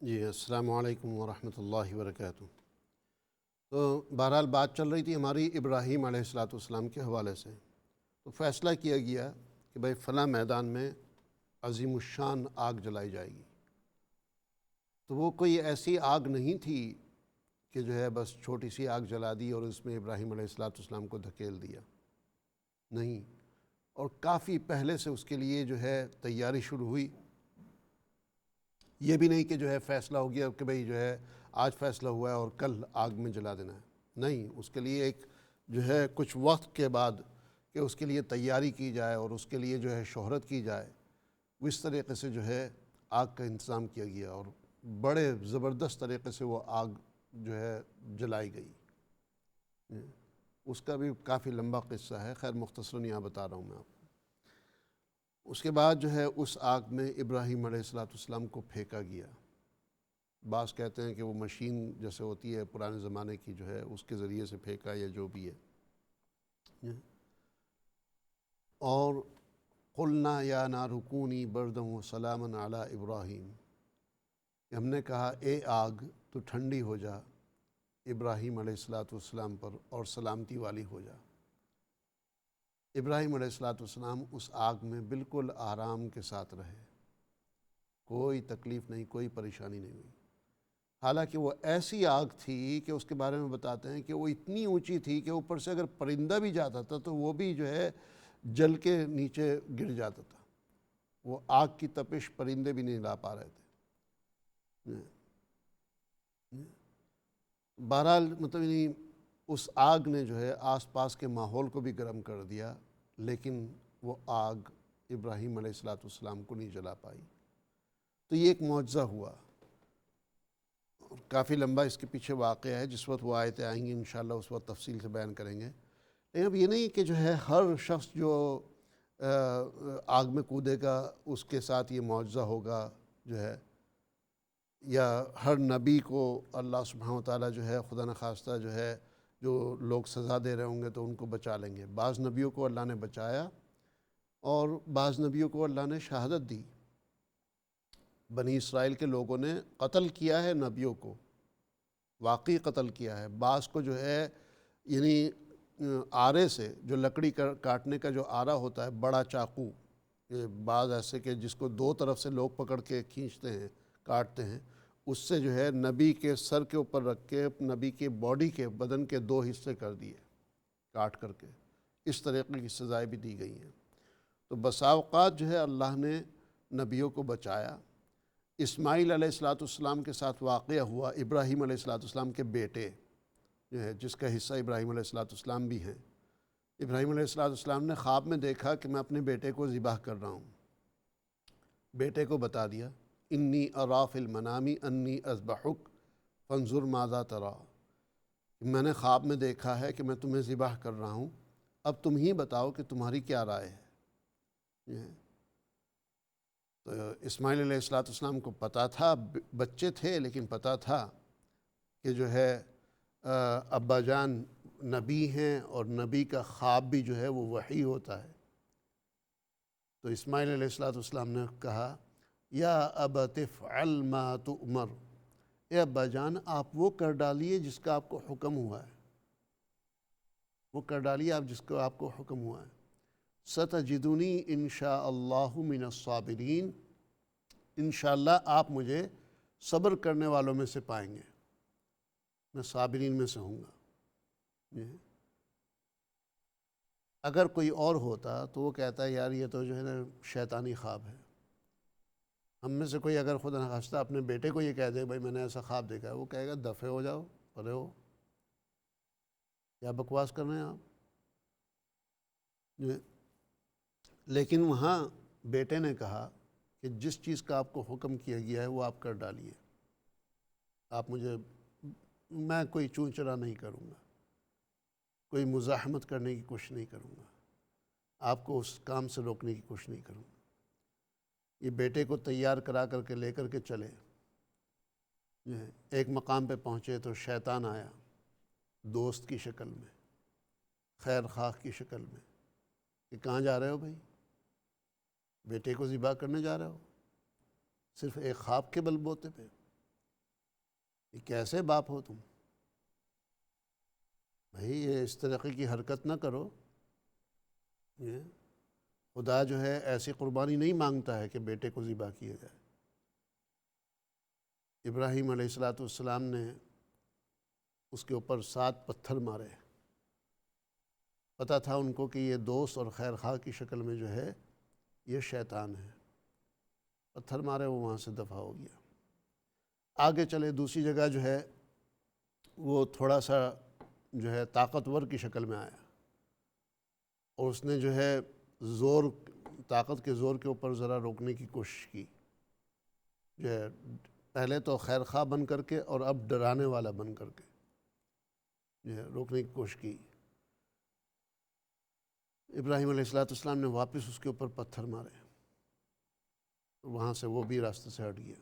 جی السلام علیکم ورحمۃ اللہ وبرکاتہ۔ تو بہرحال بات چل رہی تھی ہماری ابراہیم علیہ السلام کے حوالے سے، تو فیصلہ کیا گیا کہ بھائی فلاں میدان میں عظیم الشان آگ جلائی جائے گی۔ تو وہ کوئی ایسی آگ نہیں تھی کہ جو ہے بس چھوٹی سی آگ جلا دی اور اس میں ابراہیم علیہ السلام کو دھکیل دیا، نہیں، اور کافی پہلے سے اس کے لیے جو ہے تیاری شروع ہوئی۔ یہ بھی نہیں کہ جو ہے فیصلہ ہو گیا کہ بھئی جو ہے آج فیصلہ ہوا ہے اور کل آگ میں جلا دینا ہے، نہیں، اس کے لیے ایک جو ہے کچھ وقت کے بعد کہ اس کے لیے تیاری کی جائے اور اس کے لیے جو ہے شہرت کی جائے، وہ اس طریقے سے جو ہے آگ کا انتظام کیا گیا اور بڑے زبردست طریقے سے وہ آگ جو ہے جلائی گئی۔ اس کا بھی کافی لمبا قصہ ہے، خیر مختصراً یہاں بتا رہا ہوں میں آپ کو۔ اس کے بعد جو ہے اس آگ میں ابراہیم علیہ السلام کو پھینکا گیا۔ بعض کہتے ہیں کہ وہ مشین جیسے ہوتی ہے پرانے زمانے کی جو ہے اس کے ذریعے سے پھینکا یا جو بھی ہے۔ اور قلنا یا نار کونی بردا وسلاما علی ابراہیم، ہم نے کہا اے آگ تو ٹھنڈی ہو جا ابراہیم علیہ السلام پر اور سلامتی والی ہو جا۔ ابراہیم علیہ السلام اس آگ میں بالکل آرام کے ساتھ رہے، کوئی تکلیف نہیں، کوئی پریشانی نہیں ہوئی۔ حالانکہ وہ ایسی آگ تھی کہ اس کے بارے میں بتاتے ہیں کہ وہ اتنی اونچی تھی کہ اوپر سے اگر پرندہ بھی جاتا تھا تو وہ بھی جو ہے جل کے نیچے گر جاتا تھا۔ وہ آگ کی تپش پرندے بھی نہیں لا پا رہے تھے۔ بہرحال مطلب اس آگ نے جو ہے آس پاس کے ماحول کو بھی گرم کر دیا، لیکن وہ آگ ابراہیم علیہ السلام کو نہیں جلا پائی۔ تو یہ ایک معجزہ ہوا، کافی لمبا اس کے پیچھے واقعہ ہے، جس وقت وہ آیتیں آئیں گی انشاءاللہ اس وقت تفصیل سے بیان کریں گے۔ لیکن اب یہ نہیں کہ جو ہے ہر شخص جو آگ میں کودے گا اس کے ساتھ یہ معجزہ ہوگا جو ہے، یا ہر نبی کو اللہ سبحانہ وتعالیٰ جو ہے خدا نخواستہ جو ہے جو لوگ سزا دے رہے ہوں گے تو ان کو بچا لیں گے۔ بعض نبیوں کو اللہ نے بچایا اور بعض نبیوں کو اللہ نے شہادت دی۔ بنی اسرائیل کے لوگوں نے قتل کیا ہے نبیوں کو، واقعی قتل کیا ہے۔ بعض کو جو ہے یعنی آرے سے، جو لکڑی کاٹنے کا جو آرا ہوتا ہے، بڑا چاقو، بعض ایسے کہ جس کو دو طرف سے لوگ پکڑ کے کھینچتے ہیں، کاٹتے ہیں، اس سے جو ہے نبی کے سر کے اوپر رکھ کے نبی کے باڈی کے بدن کے دو حصے کر دیے کاٹ کر کے، اس طریقے کی سزائیں بھی دی گئی ہیں۔ تو بسا اوقات جو ہے اللہ نے نبیوں کو بچایا۔ اسماعیل علیہ السلام کے ساتھ واقعہ ہوا، ابراہیم علیہ السلام کے بیٹے جو ہے جس کا حصہ ابراہیم علیہ السلام بھی ہیں۔ ابراہیم علیہ السلام نے خواب میں دیکھا کہ میں اپنے بیٹے کو ذبح کر رہا ہوں، بیٹے کو بتا دیا انی اری فی المنام انی اذبحک فانظر ماذا تری، میں نے خواب میں دیکھا ہے کہ میں تمہیں ذبح کر رہا ہوں، اب تم ہی بتاؤ کہ تمہاری کیا رائے ہے۔ تو اسماعیل علیہ السلام کو پتہ تھا، بچے تھے لیکن پتہ تھا کہ جو ہے ابا جان نبی ہیں اور نبی کا خواب بھی جو ہے وہ وحی ہوتا ہے۔ تو اسماعیل علیہ السلام نے کہا یا ابت افعل ما تؤمر، اے ابا جان آپ وہ کر ڈالیے جس کا آپ کو حکم ہوا ہے، وہ کر ڈالیے آپ جس کو آپ کو حکم ہوا ہے۔ ستجدنی انشاء اللہ من الصابرین، انشاءاللہ آپ مجھے صبر کرنے والوں میں سے پائیں گے، میں صابرین میں سے ہوں گا۔ اگر کوئی اور ہوتا تو وہ کہتا ہے یار یہ تو جو ہے نا شیطانی خواب ہے۔ ہم میں سے کوئی اگر خدا نخواستہ اپنے بیٹے کو یہ کہہ دے بھائی میں نے ایسا خواب دیکھا ہے، وہ کہے گا دفع ہو جاؤ، پرے ہو، کیا بکواس کر رہے ہیں آپ۔ لیکن وہاں بیٹے نے کہا کہ جس چیز کا آپ کو حکم کیا گیا ہے وہ آپ کر ڈالیے، آپ مجھے، میں کوئی چون چرا نہیں کروں گا، کوئی مزاحمت کرنے کی کوشش نہیں کروں گا، آپ کو اس کام سے روکنے کی کوشش نہیں کروں گا۔ یہ بیٹے کو تیار کرا کر کے لے کر کے چلے، ایک مقام پہ پہنچے تو شیطان آیا دوست کی شکل میں، خیر خواہ کی شکل میں، کہ کہاں جا رہے ہو بھائی، بیٹے کو ذبح کرنے جا رہے ہو، صرف ایک خواب کے بل بوتے پہ۔ یہ کیسے باپ ہو تم؟ بھائی یہ اس طریقے کی حرکت نہ کرو. یہ خدا جو ہے ایسی قربانی نہیں مانگتا ہے کہ بیٹے کو ذبح کیا جائے. ابراہیم علیہ السلام نے اس کے اوپر 7 پتھر مارے. پتہ تھا ان کو کہ یہ دوست اور خیر خواہ کی شکل میں جو ہے یہ شیطان ہے. پتھر مارے، وہ وہاں سے دفع ہو گیا. آگے چلے دوسری جگہ جو ہے وہ تھوڑا سا جو ہے طاقتور کی شکل میں آیا، اور اس نے جو ہے طاقت کے زور کے اوپر ذرا روکنے کی کوشش کی. جو ہے پہلے تو خیر خواہ بن کر کے اور اب ڈرانے والا بن کر کے جو ہے روکنے کی کوشش کی. ابراہیم علیہ السلام نے واپس اس کے اوپر پتھر مارے، وہاں سے وہ بھی راستے سے ہٹ گیا.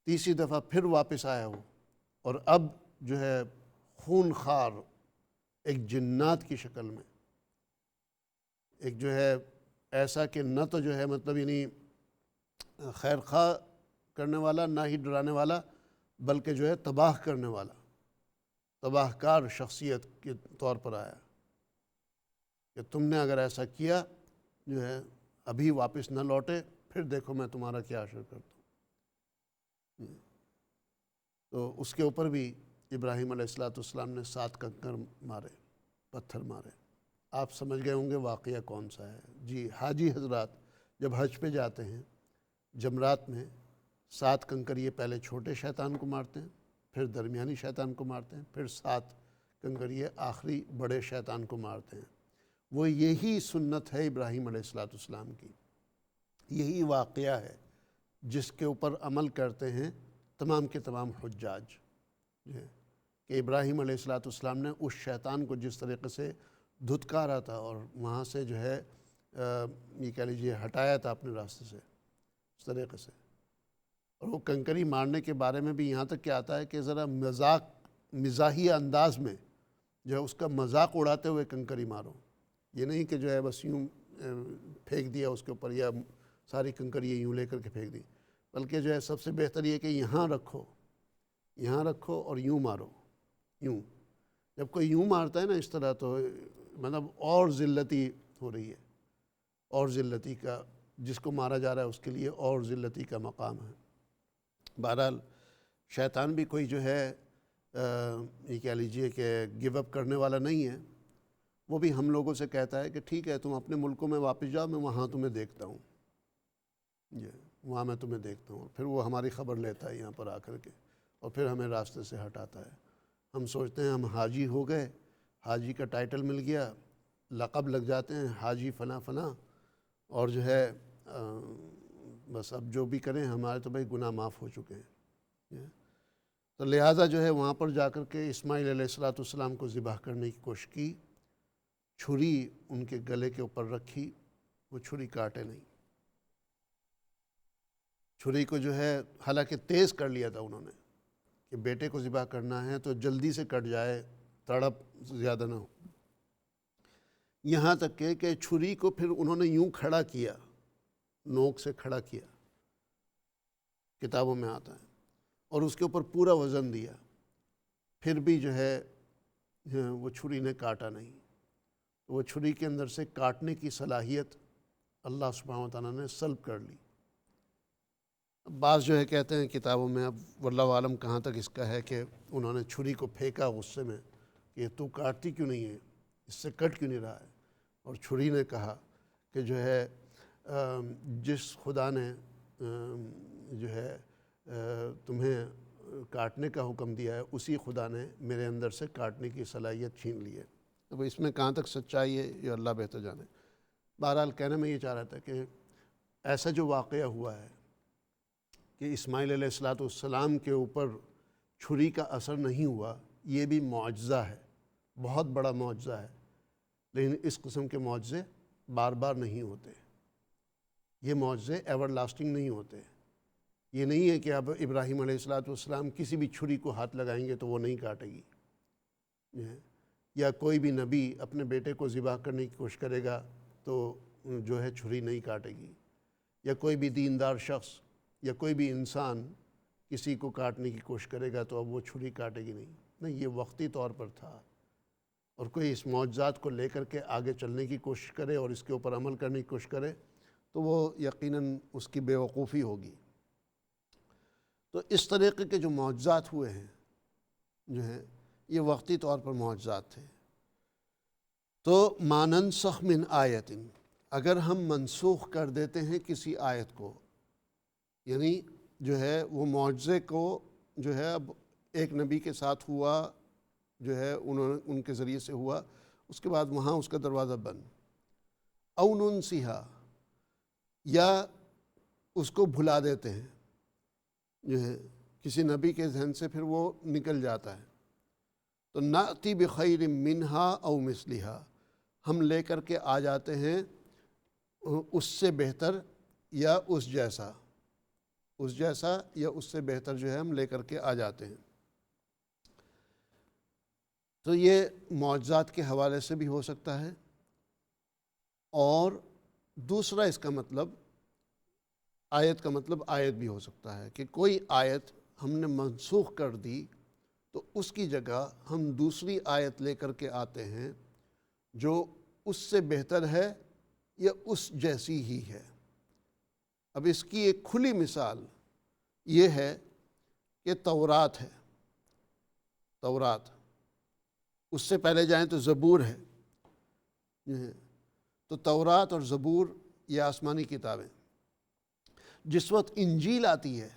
تیسری دفعہ پھر واپس آیا وہ، اور اب جو ہے خون خوار ایک جنات کی شکل میں، ایک جو ہے ایسا کہ نہ تو جو ہے مطلب یعنی خیر خواہ کرنے والا، نہ ہی ڈرانے والا، بلکہ جو ہے تباہ کرنے والا، تباہ کار شخصیت کے طور پر آیا کہ تم نے اگر ایسا کیا جو ہے ابھی واپس نہ لوٹے، پھر دیکھو میں تمہارا کیا اشر کرتا ہوں. تو اس کے اوپر بھی ابراہیم علیہ السلام نے 7 کنکر مارے، پتھر مارے. آپ سمجھ گئے ہوں گے واقعہ کون سا ہے. جی حاجی حضرات جب حج پہ جاتے ہیں جمرات میں 7 کنکر یہ پہلے چھوٹے شیطان کو مارتے ہیں، پھر درمیانی شیطان کو مارتے ہیں، پھر 7 کنکر یہ آخری بڑے شیطان کو مارتے ہیں. وہ یہی سنت ہے ابراہیم علیہ السلام کی، یہی واقعہ ہے جس کے اوپر عمل کرتے ہیں تمام کے تمام حجاج. کہ ابراہیم علیہ السلام نے اس شیطان کو جس طریقے سے دھتکارا تھا اور وہاں سے جو ہے یہ کہہ لیجیے ہٹایا تھا اپنے راستے سے اس طریقے سے. اور وہ کنکری مارنے کے بارے میں بھی یہاں تک کیا آتا ہے کہ ذرا مزاحیہ انداز میں جو ہے اس کا مذاق اڑاتے ہوئے کنکری مارو. یہ نہیں کہ جو ہے بس یوں پھینک دیا اس کے اوپر، یا ساری کنکری یوں لے کر کے پھینک دی، بلکہ جو ہے سب سے بہتر یہ کہ یہاں رکھو اور یوں مارو. یوں جب کوئی یوں مارتا ہے نا اس طرح، تو مطلب اور ذلتی ہو رہی ہے، اور ذلتی کا جس کو مارا جا رہا ہے اس کے لیے اور ذلتی کا مقام ہے. بہرحال شیطان بھی کوئی جو ہے یہ کہہ لیجئے کہ گیو اپ کرنے والا نہیں ہے. وہ بھی ہم لوگوں سے کہتا ہے کہ ٹھیک ہے تم اپنے ملکوں میں واپس جاؤ، میں وہاں تمہیں دیکھتا ہوں، وہاں میں تمہیں دیکھتا ہوں. پھر وہ ہماری خبر لیتا ہے یہاں پر آ کر کے، اور پھر ہمیں راستے سے ہٹاتا ہے. ہم سوچتے ہیں ہم حاجی ہو گئے، حاجی کا ٹائٹل مل گیا، لقب لگ جاتے ہیں حاجی فلاں فلاں، اور جو ہے بس اب جو بھی کریں ہمارے تو بھائی گناہ معاف ہو چکے ہیں. تو لہٰذا جو ہے وہاں پر جا کر کے اسماعیل علیہ السلام کو ذبح کرنے کی کوشش کی. چھری ان کے گلے کے اوپر رکھی، وہ چھری کاٹے نہیں. چھری کو جو ہے حالانکہ تیز کر لیا تھا انہوں نے کہ بیٹے کو ذبح کرنا ہے تو جلدی سے کٹ جائے، تڑپ زیادہ نہ ہو. یہاں تک کہ چھری کو پھر انہوں نے یوں کھڑا کیا، نوک سے کھڑا کیا، کتابوں میں آتا ہے، اور اس کے اوپر پورا وزن دیا. پھر بھی جو ہے وہ چھری نے کاٹا نہیں. وہ چھری کے اندر سے کاٹنے کی صلاحیت اللہ سبحانہ و تعالیٰ نے سلب کر لی. بعض جو ہے کہتے ہیں کتابوں میں، اب واللہ عالم کہاں تک اس کا ہے، کہ انہوں نے چھری کو پھینکا غصے میں کہ تو کاٹتی کیوں نہیں ہے، اس سے کٹ کیوں نہیں رہا ہے. اور چھری نے کہا کہ جو ہے جس خدا نے جو ہے تمہیں کاٹنے کا حکم دیا ہے، اسی خدا نے میرے اندر سے کاٹنے کی صلاحیت چھین لی ہے. اب اس میں کہاں تک سچائی ہے یہ اللہ بہتر جانے. بہرحال کہنے میں یہ چاہ رہا تھا کہ ایسا جو واقعہ ہوا ہے کہ اسماعیل علیہ السلام کے اوپر چھری کا اثر نہیں ہوا، یہ بھی معجزہ ہے، بہت بڑا معجزہ ہے. لیکن اس قسم کے معجزے بار بار نہیں ہوتے، یہ معجزے ایور لاسٹنگ نہیں ہوتے. یہ نہیں ہے کہ اب ابراہیم علیہ السلام کسی بھی چھری کو ہاتھ لگائیں گے تو وہ نہیں کاٹے گی، یا کوئی بھی نبی اپنے بیٹے کو ذبح کرنے کی کوشش کرے گا تو جو ہے چھری نہیں کاٹے گی، یا کوئی بھی دیندار شخص یا کوئی بھی انسان کسی کو کاٹنے کی کوشش کرے گا تو اب وہ چھری کاٹے گی نہیں، یہ وقتی طور پر تھا۔ اور کوئی اس معجزات کو لے کر کے آگے چلنے کی کوشش کرے اور اس کے اوپر عمل کرنے کی کوشش کرے تو وہ یقیناً اس کی بے وقوفی ہوگی۔ تو اس طریقے کے جو معجزات ہوئے ہیں جو ہیں یہ وقتی طور پر معجزات تھے۔ تو ما ننسخ من آیت، اگر ہم منسوخ کر دیتے ہیں کسی آیت کو، یعنی جو ہے وہ معجزے کو جو ہے اب ایک نبی کے ساتھ ہوا، جو ہے ان کے ذریعے سے ہوا، اس کے بعد وہاں اس کا دروازہ بند، او ننسیہا، یا اس کو بھلا دیتے ہیں، جو ہے کسی نبی کے ذہن سے پھر وہ نکل جاتا ہے، تو نأتی بخیر منہا او مثلہا، ہم لے کر کے آ جاتے ہیں اس سے بہتر یا اس جیسا یا اس سے بہتر جو ہے ہم لے کر کے آ جاتے ہیں۔ تو یہ معجزات کے حوالے سے بھی ہو سکتا ہے، اور دوسرا اس کا مطلب آیت کا مطلب آیت بھی ہو سکتا ہے کہ کوئی آیت ہم نے منسوخ کر دی تو اس کی جگہ ہم دوسری آیت لے کر کے آتے ہیں جو اس سے بہتر ہے یا اس جیسی ہی ہے۔ اب اس کی ایک کھلی مثال یہ ہے کہ تورات ہے، تورات، اس سے پہلے جائیں تو زبور ہے، تو تورات اور زبور یہ آسمانی کتابیں، جس وقت انجیل آتی ہے،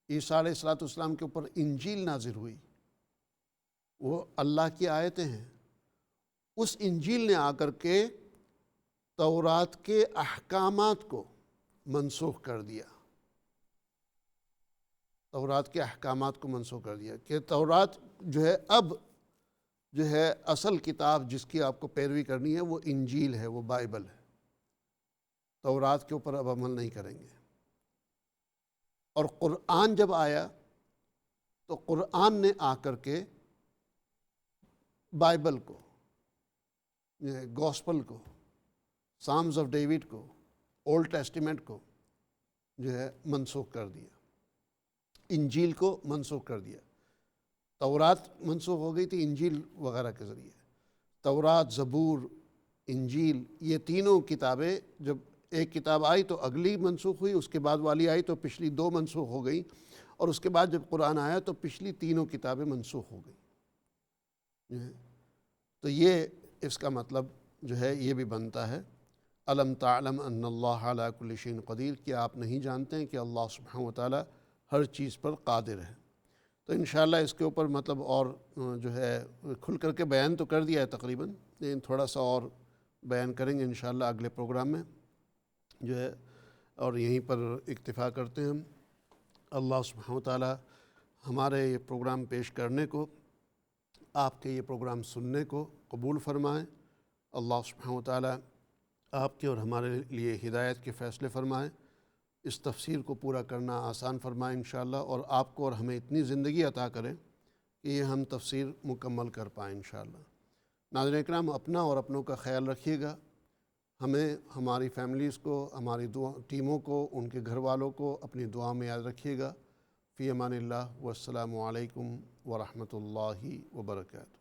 عیسیٰ علیہ السلام کے اوپر انجیل نازل ہوئی، وہ اللہ کی آیتیں ہیں، اس انجیل نے آ کر کے تورات کے احکامات کو منسوخ کر دیا، تورات کے احکامات کو منسوخ کر دیا کہ تورات جو ہے اب جو ہے اصل کتاب جس کی آپ کو پیروی کرنی ہے وہ انجیل ہے، وہ بائبل ہے، تورات کے اوپر اب عمل نہیں کریں گے۔ اور قرآن جب آیا تو قرآن نے آ کر کے بائبل کو، گوسپل کو، سامز آف ڈیوڈ کو، اولڈ ٹیسٹیمنٹ کو جو ہے منسوخ کر دیا، انجیل کو منسوخ کر دیا۔ تورات منسوخ ہو گئی تھی انجیل وغیرہ کے ذریعے، تورات، زبور، انجیل، یہ تینوں کتابیں جب ایک کتاب آئی تو اگلی منسوخ ہوئی، اس کے بعد والی آئی تو پچھلی دو منسوخ ہو گئی، اور اس کے بعد جب قرآن آیا تو پچھلی تینوں کتابیں منسوخ ہو گئیں۔ تو یہ اس کا مطلب جو ہے یہ بھی بنتا ہے، الم تعلم ان اللہ علی کل شیء قدیر، کہ آپ نہیں جانتے ہیں کہ اللہ سبحانہ و تعالی ہر چیز پر قادر ہے۔ تو انشاءاللہ اس کے اوپر مطلب اور جو ہے کھل کر کے بیان تو کر دیا ہے تقریباً، لیکن تھوڑا سا اور بیان کریں گے انشاءاللہ اگلے پروگرام میں جو ہے، اور یہیں پر اکتفا کرتے ہیں ہم۔ اللہ سبحانہ و تعالی ہمارے یہ پروگرام پیش کرنے کو، آپ کے یہ پروگرام سننے کو قبول فرمائیں۔ اللہ سبحانہ و تعالی آپ کے اور ہمارے لیے ہدایت کے فیصلے فرمائیں، اس تفسیر کو پورا کرنا آسان فرمائیں انشاءاللہ، اور آپ کو اور ہمیں اتنی زندگی عطا کریں کہ یہ ہم تفسیر مکمل کر پائیں انشاءاللہ۔ ناظرین اکرام، اپنا اور اپنوں کا خیال رکھیے گا، ہمیں، ہماری فیملیز کو، ہماری ٹیموں کو، ان کے گھر والوں کو اپنی دعا میں یاد رکھیے گا۔ فی امان اللہ، والسلام علیکم ورحمۃ اللہ وبرکاتہ۔